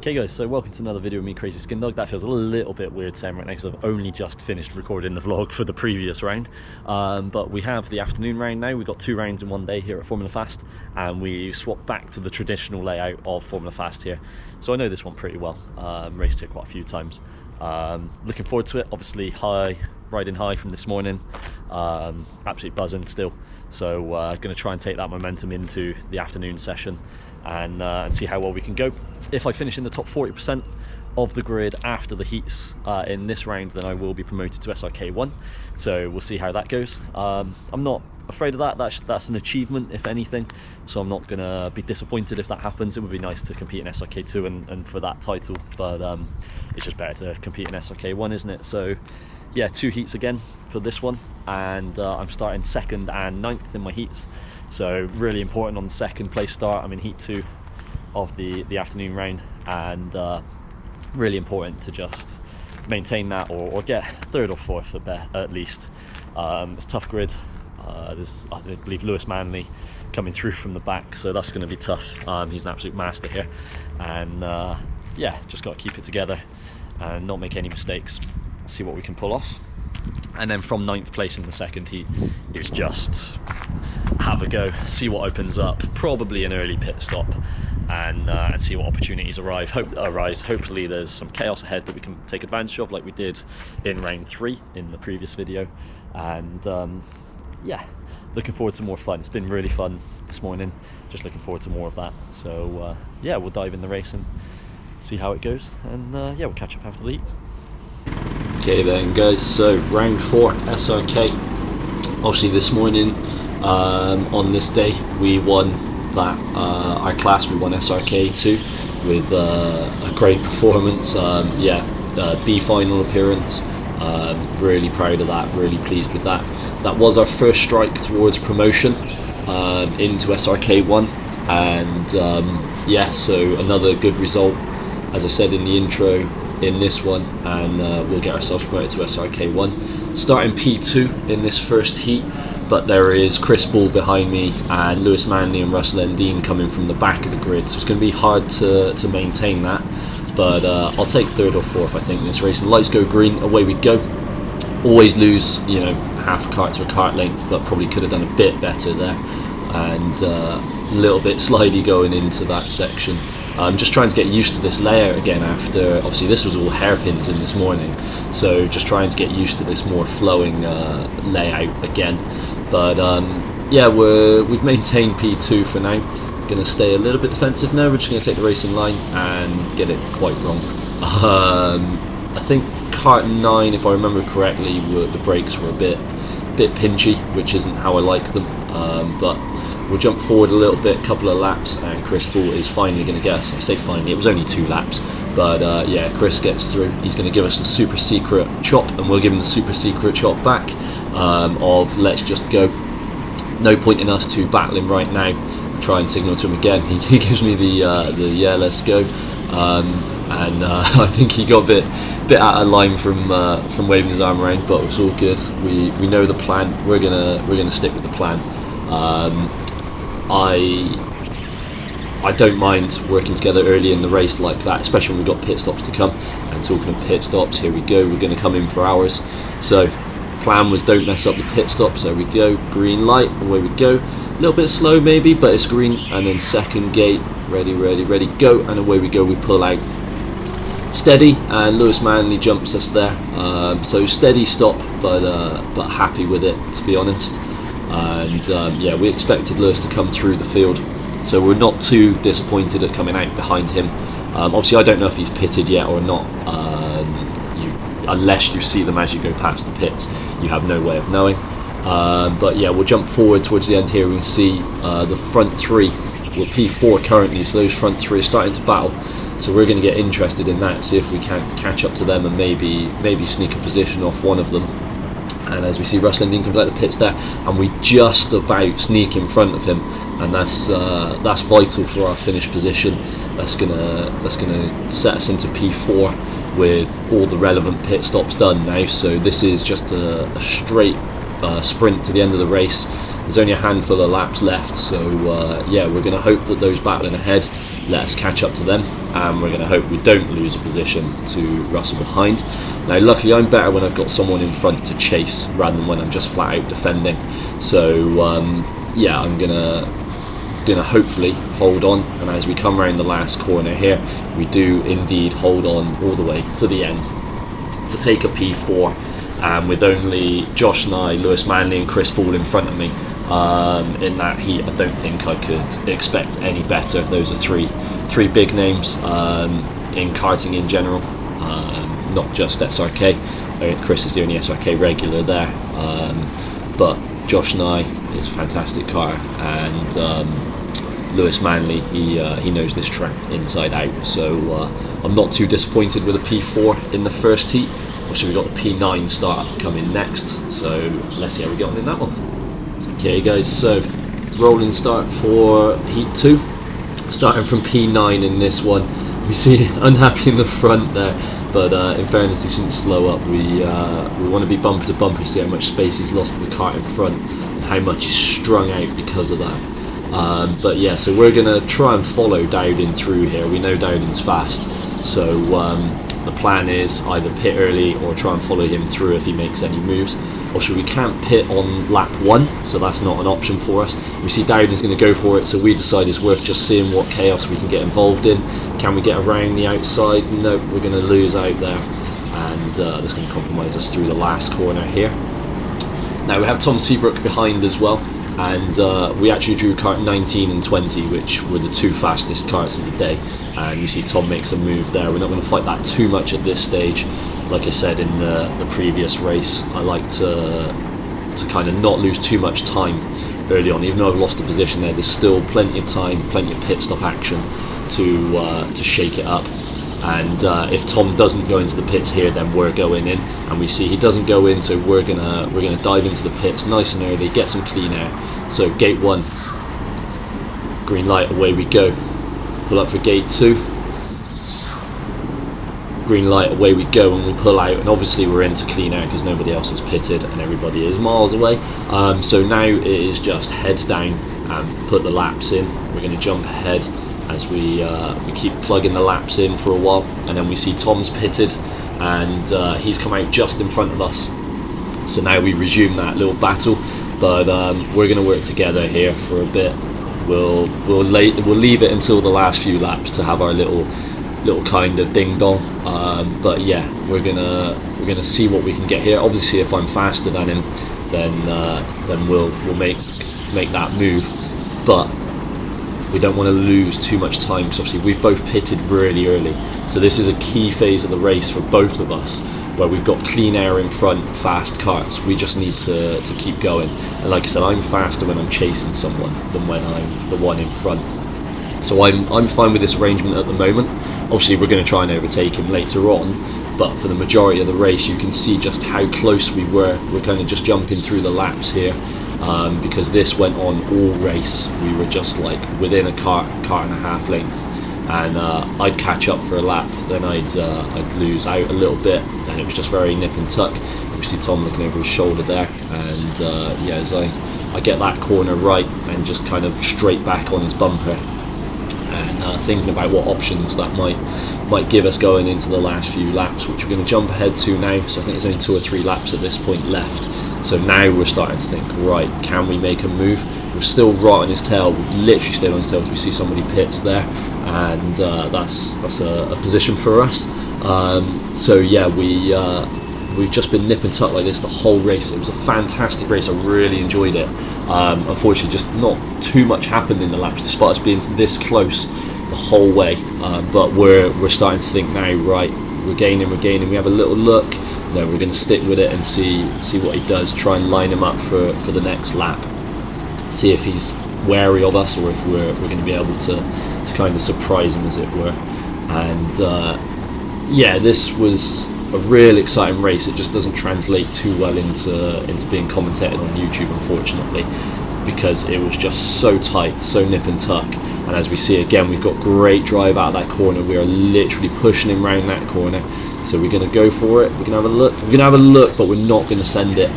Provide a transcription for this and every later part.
Okay guys, so welcome to another video of me, Crazy Skin Dog. That feels a little bit weird saying right now because I've only just finished recording the vlog for the previous round. But we have the afternoon round now. We've got 2 rounds in one day here at Formula Fast, and we swapped back to the traditional layout of Formula Fast here. So I know this one pretty well, raced here quite a few times. Looking forward to it, obviously riding high from this morning, absolutely buzzing still. So going to try and take that momentum into the afternoon session and see how well we can go. If I finish in the top 40% of the grid after the heats in this round, then I will be promoted to SRK 1. So we'll see how that goes. I'm not afraid of that. That's an achievement, if anything. So I'm not going to be disappointed if that happens. It would be nice to compete in SRK 2 and for that title, but it's just better to compete in SRK 1, isn't it? So yeah, 2 heats again for this one, and I'm starting 2nd and 9th in my heats. So really important on the 2nd place start. I'm in heat 2 of the afternoon round, and really important to just maintain that or get 3rd or 4th at least. It's a tough grid. There's, I believe, Lewis Manley coming through from the back, so that's going to be tough. He's an absolute master here, and yeah, just got to keep it together and not make any mistakes. See what we can pull off. And then from 9th place in the 2nd heat, it's just have a go, see what opens up, probably an early pit stop, and see what opportunities arise. Hopefully there's some chaos ahead that we can take advantage of, like we did in round 3 in the previous video. And yeah, looking forward to more fun. It's been really fun this morning, just looking forward to more of that. So yeah, we'll dive in the race and see how it goes, and yeah, we'll catch up after the heat. Okay then guys, so round 4 SRK. Obviously this morning, on this day, we won that our class. We won SRK 2 with a great performance. Yeah, B final appearance. Really proud of that, really pleased with that. That was our first strike towards promotion into SRK 1, and yeah, so another good result, as I said in the intro, in this one, and we'll get ourselves promoted to SRK 1. Starting P2 in this first heat, but there is Chris Ball behind me and Lewis Manley and Russell Endine coming from the back of the grid, so it's going to be hard to maintain that, but I'll take 3rd or 4th I think in this race. The lights go green, away we go. Always lose, you know, half a cart to a cart length, but probably could have done a bit better there, and a little bit slidey going into that section. I'm just trying to get used to this layout again after, obviously this was all hairpins in this morning, so just trying to get used to this more flowing layout again. But yeah, we've maintained P2 for now. Going to stay a little bit defensive now. We're just going to take the racing line and get it quite wrong. I think cart 9, if I remember correctly, the brakes were a bit pinchy, which isn't how I like them, but we'll jump forward a little bit, couple of laps, and Chris Ball is finally going to get us. I say finally, it was only 2 laps, but yeah, Chris gets through. He's going to give us the super secret chop, and we'll give him the super secret chop back of let's just go. No point in us to battling right now. Try and signal to him again. He gives me the yeah, let's go, and I think he got a bit out of line from waving his arm around, but it's all good. We know the plan. We're gonna stick with the plan. I don't mind working together early in the race like that, especially when we've got pit stops to come. And talking of pit stops, here we go, we're going to come in for ours. So plan was don't mess up the pit stops. There we go, green light, away we go. A little bit slow maybe, but it's green. And then 2nd gate, ready, go, and away we go. We pull out steady, and Lewis Manley jumps us there. So steady stop, but happy with it, to be honest. And yeah, we expected Lewis to come through the field, so we're not too disappointed at coming out behind him. Obviously I don't know if he's pitted yet or not, unless you see them as you go past the pits, you have no way of knowing. But yeah, we'll jump forward towards the end here. We can see the front 3, we're P4 currently, so those front 3 are starting to battle, so we're going to get interested in that, see if we can catch up to them and maybe sneak a position off one of them. And as we see, Russell Endine comes out the pits there, and we just about sneak in front of him, and that's vital for our finish position. That's gonna set us into P4 with all the relevant pit stops done now. So this is just a straight sprint to the end of the race. There's only a handful of laps left, so yeah, we're going to hope that those battling ahead let us catch up to them, and we're going to hope we don't lose a position to Russell behind. Now luckily I'm better when I've got someone in front to chase rather than when I'm just flat out defending, so yeah, I'm gonna hopefully hold on, and as we come around the last corner here, we do indeed hold on all the way to the end to take a P4, and with only Josh and I, Lewis Manley and Chris Ball in front of me in that heat, I don't think I could expect any better. Those are three big names in karting in general, not just SRK. Chris is the only SRK regular there, but Josh and I is a fantastic car, and Lewis Manley, he knows this track inside out, so I'm not too disappointed with a P4 in the first heat. Obviously we've got the P9 start coming next, so let's see how we get on in that one. Okay guys, so rolling start for heat 2, starting from P9 in this one. We see unhappy in the front there, but in fairness he shouldn't slow up. We want to be bumper to bumper, see how much space he's lost to the car in front and how much he's strung out because of that. But yeah, so we're going to try and follow Dowden through here. We know Dowden's fast, so the plan is either pit early or try and follow him through if he makes any moves. Obviously we can't pit on lap 1, so that's not an option for us. We see Dowden's going to go for it, so we decide it's worth just seeing what chaos we can get involved in. Can we get around the outside? Nope, we're going to lose out there, and that's going to compromise us through the last corner here. Now we have Tom Seabrook behind as well, and we actually drew kart 19 and 20, which were the two fastest karts of the day, and you see Tom makes a move there. We're not going to fight that too much at this stage. Like I said in the previous race, I like to kind of not lose too much time early on. Even though I've lost a position there, there's still plenty of time, plenty of pit stop action to shake it up. And if Tom doesn't go into the pits here, then we're going in, and we see he doesn't go in, so we're gonna dive into the pits nice and early, get some clean air. So gate 1, green light, away we go. Pull up for gate 2, green light, away we go, and we pull out, and obviously we're into clean air because nobody else is pitted and everybody is miles away. So now it is just heads down and put the laps in. We're going to jump ahead as we keep plugging the laps in for a while, and then we see Tom's pitted, and he's come out just in front of us. So now we resume that little battle, but we're going to work together here for a bit. We'll leave it until the last few laps to have our little kind of ding dong, but yeah, we're gonna see what we can get here. Obviously if I'm faster than him, then we'll make that move, but we don't want to lose too much time because obviously we've both pitted really early, so this is a key phase of the race for both of us where we've got clean air in front, fast karts. We just need to keep going, and like I said, I'm faster when I'm chasing someone than when I'm the one in front. So I'm fine with this arrangement at the moment. Obviously we're going to try and overtake him later on, but for the majority of the race you can see just how close we were. We're kind of just jumping through the laps here, because this went on all race. We were just like within a car and a half length, and I'd catch up for a lap, then I'd lose out a little bit, and it was just very nip and tuck. We see Tom looking over his shoulder there, and yeah, as I get that corner right and just kind of straight back on his bumper, and thinking about what options that might give us going into the last few laps, which we're going to jump ahead to now. So I think there's only 2 or 3 laps at this point left. So now we're starting to think, right, can we make a move? We're still right on his tail. We've literally stayed on his tail. We see somebody pits there, and that's a position for us. So yeah, we've just been nip and tuck like this the whole race. It was a fantastic race. I really enjoyed it. Unfortunately, just not too much happened in the laps, despite us being this close the whole way. But we're starting to think now, right, we're gaining. We have a little look. No, we're going to stick with it and see what he does. Try and line him up for the next lap. See if he's wary of us, or if we're going to be able to kind of surprise him, as it were. And yeah, this was a real exciting race. It just doesn't translate too well into being commentated on YouTube, unfortunately, because it was just so tight, so nip and tuck. And as we see again, we've got great drive out of that corner. We are literally pushing him around that corner. So we're going to go for it. We're going to have a look. We're going to have a look, but we're not going to send it.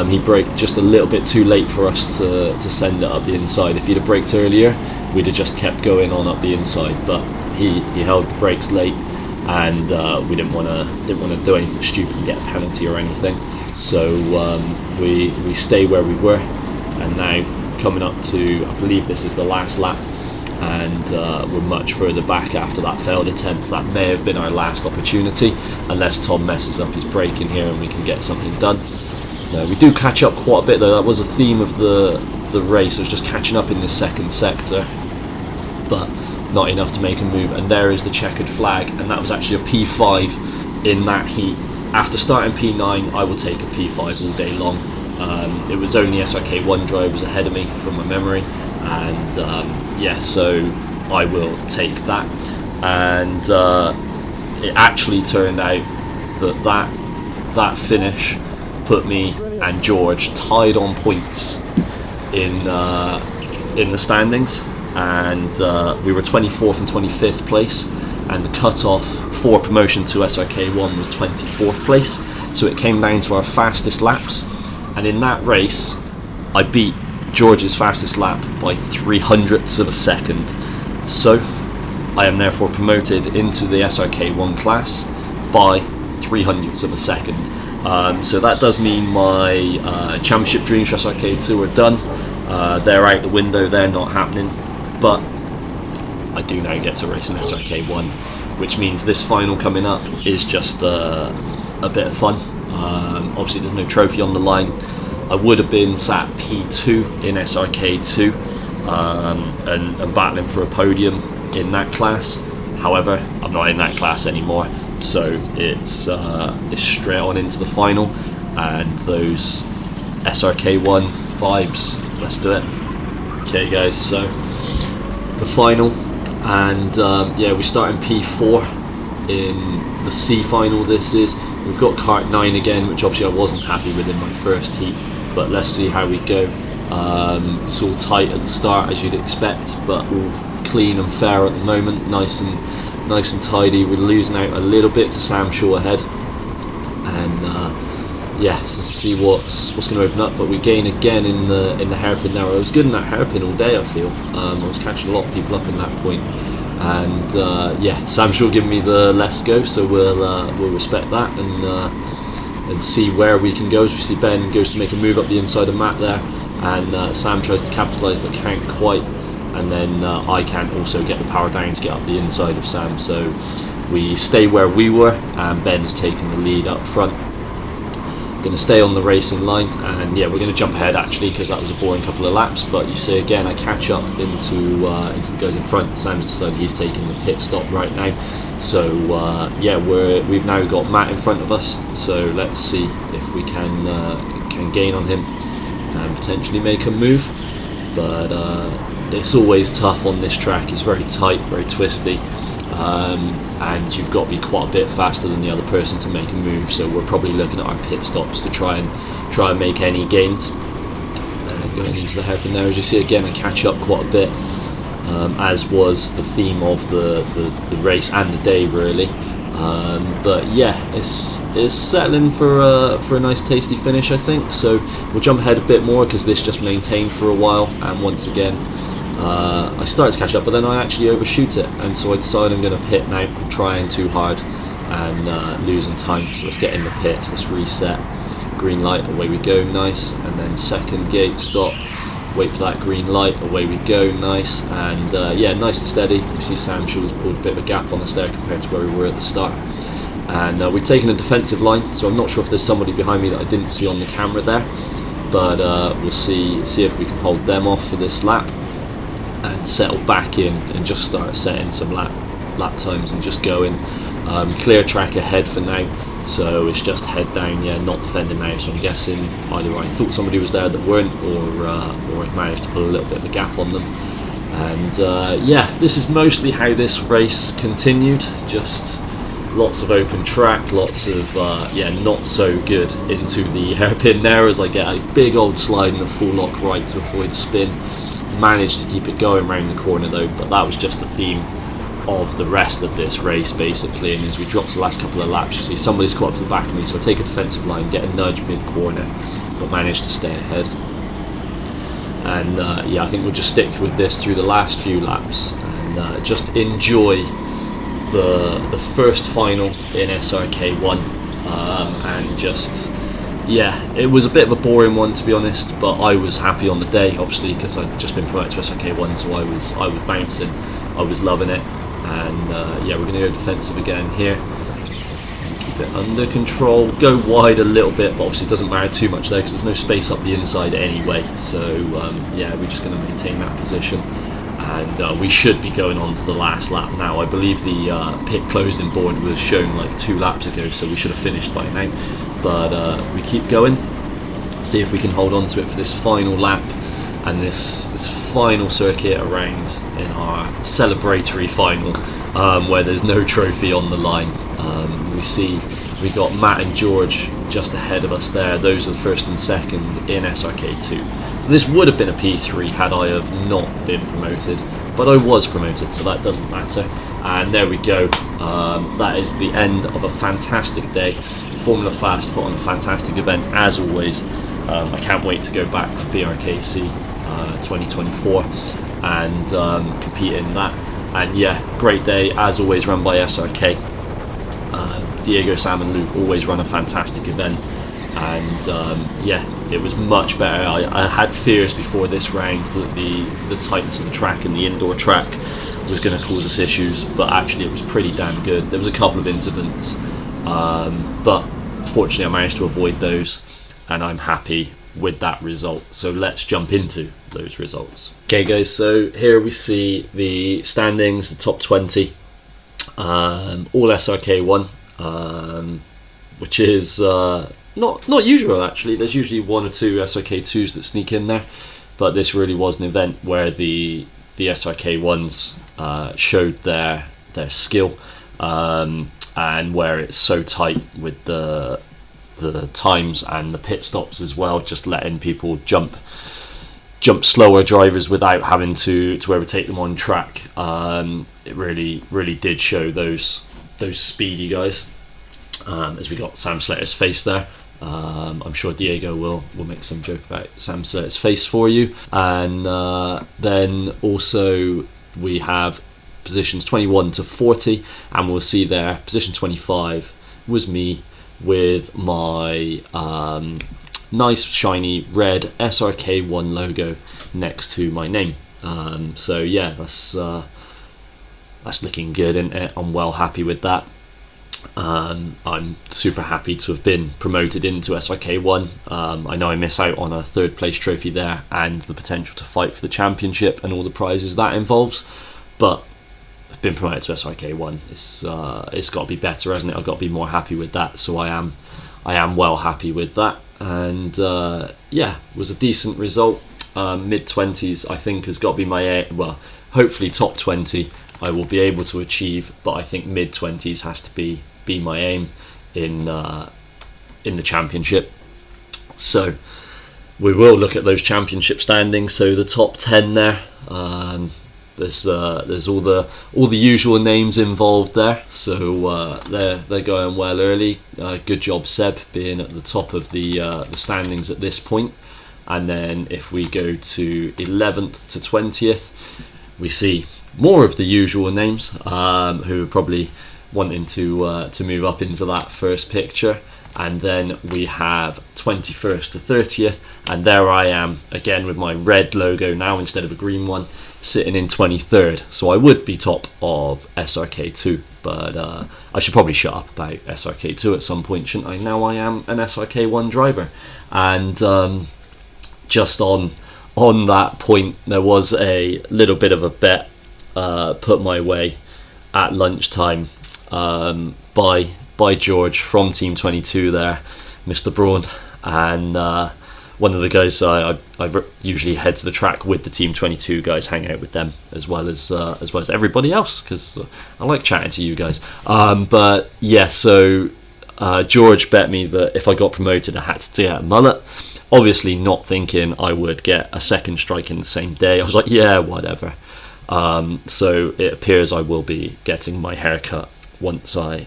He braked just a little bit too late for us to send it up the inside. If he'd have braked earlier, we'd have just kept going on up the inside, but he held the brakes late, and we didn't want to do anything stupid and get a penalty or anything. So we stay where we were, and now coming up to, I believe this is the last lap, and we're much further back after that failed attempt. That may have been our last opportunity, unless Tom messes up his braking here and we can get something done. We do catch up quite a bit though. That was a theme of the race, was just catching up in the second sector, but not enough to make a move. And there is the checkered flag, and that was actually a P5 in that heat. After starting P9, I will take a P5 all day long. It was only SRK1 drivers ahead of me from my memory, and yeah, so I will take that. And it actually turned out that finish put me and George tied on points in the standings, and we were 24th and 25th place, and the cut-off for promotion to SRK1 was 24th place, so it came down to our fastest laps, and in that race I beat George's fastest lap by 300ths of a second, so I am therefore promoted into the SRK1 class by 300ths of a second. So that does mean my championship dreams for SRK2 are done. They're out the window, they're not happening, but I do now get to race in SRK1, which means this final coming up is just a bit of fun. Obviously there's no trophy on the line. I would have been sat P2 in SRK2 and battling for a podium in that class. However, I'm not in that class anymore, so it's straight on into the final, and those SRK1 vibes. Let's do it. Okay guys, so the final, and yeah, we start in P4 in the C final. This is, we've got kart 9 again, which obviously I wasn't happy with in my first heat, but let's see how we go. It's all tight at the start as you'd expect, but all clean and fair at the moment, nice and tidy. We're losing out a little bit to Sam Shaw ahead, and yeah, so let's see what's going to open up. But we gain again in the hairpin narrow. I was good in that hairpin all day, I feel. I was catching a lot of people up in that point, and yeah, Sam Shaw giving me the let's go, so we'll respect that and see where we can go. As we see Ben goes to make a move up the inside of Matt there, and Sam tries to capitalise but can't quite. And then I can't also get the power down to get up the inside of Sam, so we stay where we were, and Ben's taking the lead up front. Going to stay on the racing line, and yeah, we're going to jump ahead actually, because that was a boring couple of laps, but you see again I catch up into the guys in front. Sam's decided he's taking the pit stop right now, so yeah, we've now got Matt in front of us, so let's see if we can gain on him and potentially make a move. But it's always tough on this track. It's very tight, very twisty, and you've got to be quite a bit faster than the other person to make a move, so we're probably looking at our pit stops to try and make any gains. Going into the hairpin there, as you see again, I catch up quite a bit, as was the theme of the race and the day really. But yeah, it's settling for a nice tasty finish, I think. So we'll jump ahead a bit more, because this just maintained for a while, and once again I started to catch up, but then I actually overshoot it, and so I decided I'm going to pit now. I'm trying too hard and losing time, so let's get in the pits, let's reset. Green light, away we go, nice. And then second gate stop, wait for that green light, away we go, nice. And yeah, nice and steady. You see Sam Shaw's pulled a bit of a gap on us there compared to where we were at the start, and we've taken a defensive line, so I'm not sure if there's somebody behind me that I didn't see on the camera there, but we'll see if we can hold them off for this lap and settle back in and just start setting some lap times and just going. Clear track ahead for now, so it's just head down, yeah, not defending now, so I'm guessing either I thought somebody was there that weren't, or I managed to put a little bit of a gap on them. And yeah, this is mostly how this race continued, just lots of open track, lots of yeah, not so good into the hairpin there, as I get a big old slide in the full lock right to avoid a spin. Managed to keep it going around the corner though, but that was just the theme of the rest of this race basically. And as we drop to the last couple of laps, you see somebody's caught up to the back of me, so I take a defensive line, get a nudge mid corner, but managed to stay ahead. And yeah, I think we'll just stick with this through the last few laps and just enjoy the first final in SRK1, and just, yeah, it was a bit of a boring one, to be honest, but I was happy on the day, obviously, because I'd just been promoted to SRK1, so I was bouncing, I was loving it. And yeah, we're going to go defensive again here and keep it under control, go wide a little bit, but obviously it doesn't matter too much there because there's no space up the inside anyway. So yeah, we're just going to maintain that position, and we should be going on to the last lap now. I believe the pit closing board was shown like 2 laps ago, so we should have finished by now, but we keep going, see if we can hold on to it for this final lap and this final circuit around in our celebratory final, where there's no trophy on the line. We got Matt and George just ahead of us there. Those are the first and second in SRK2. So this would have been a P3 had I have not been promoted, but I was promoted, so that doesn't matter. And there we go. That is the end of a fantastic day. Formula Fast put on a fantastic event as always. I can't wait to go back to BRKC 2024 and compete in that. And yeah, great day as always, run by SRK. Diego, Sam and Luke always run a fantastic event, and yeah, it was much better. I had fears before this round that the tightness of the track and the indoor track was going to cause us issues, but actually it was pretty damn good. There was a couple of incidents, but fortunately I managed to avoid those, and I'm happy with that result. So let's jump into those results. Okay guys, so here we see the standings, the top 20, all SRK1, which is not usual actually. There's usually 1 or 2 SRK2s that sneak in there, but this really was an event where the SRK1s showed their skill, and where it's so tight with the times and the pit stops as well, just letting people jump slower drivers without having to overtake them on track. It really did show those speedy guys, as we got Sam Slater's face there. I'm sure Diego will make some joke about Sam Slater's face for you. And then also we have positions 21 to 40, and we'll see there position 25 was me with my nice shiny red SRK1 logo next to my name. So yeah, that's looking good, isn't it? I'm well happy with that. I'm super happy to have been promoted into SRK1. I know I miss out on a 3rd place trophy there and the potential to fight for the championship and all the prizes that involves, but I've been promoted to SRK1. It's got to be better, hasn't it? I've got to be more happy with that, so I am well happy with that. And yeah, it was a decent result. Mid-20s I think has got to be my well, hopefully top 20 I will be able to achieve, but I think mid-20s has to be my aim in the championship. So we will look at those championship standings. So the top 10 there, there's all the usual names involved there, so they're going well early. Good job Seb, being at the top of the standings at this point. And then if we go to 11th to 20th, we see more of the usual names, who are probably wanting to move up into that first picture. And then we have 21st to 30th, and there I am again with my red logo now instead of a green one, sitting in 23rd. So I would be top of SRK2, but I should probably shut up about SRK2 at some point, shouldn't I? Now I am an SRK1 driver. And just on that point, there was a little bit of a bet put my way at lunchtime by George from Team 22 there, Mr. Braun, and one of the guys I usually head to the track with the Team 22 guys, hang out with them as well as everybody else, because I like chatting to you guys. But yeah, so George bet me that if I got promoted I had to get a mullet. Obviously not thinking I would get a second strike in the same day. I was like, yeah, whatever. So it appears I will be getting my haircut once I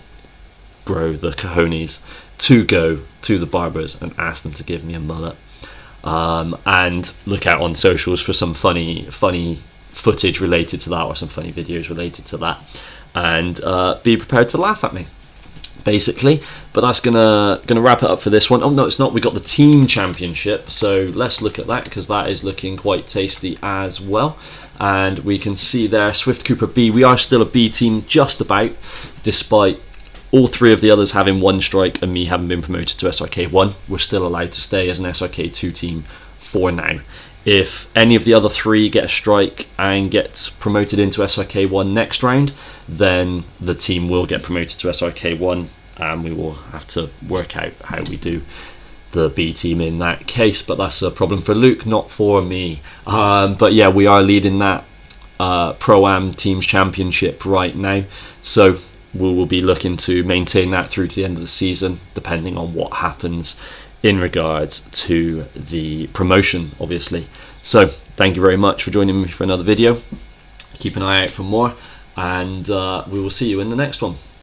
grow the cojones to go to the barbers and ask them to give me a mullet. And look out on socials for some funny footage related to that, or some funny videos related to that, and be prepared to laugh at me, basically. But that's gonna wrap it up for this one. Oh no, it's not. We got the team championship, so let's look at that, because that is looking quite tasty as well. And we can see there, Swift Cooper B. We are still a B team, just about, despite all three of the others having one strike and me having been promoted to SRK1. We're still allowed to stay as an SRK2 team for now. If any of the other three get a strike and get promoted into SRK1 next round, then the team will get promoted to SRK1, and we will have to work out how we do the B team in that case. But that's a problem for Luke, not for me. But yeah, we are leading that Pro-Am Teams Championship right now, so we will be looking to maintain that through to the end of the season, depending on what happens in regards to the promotion, obviously. So thank you very much for joining me for another video. Keep an eye out for more, and we will see you in the next one.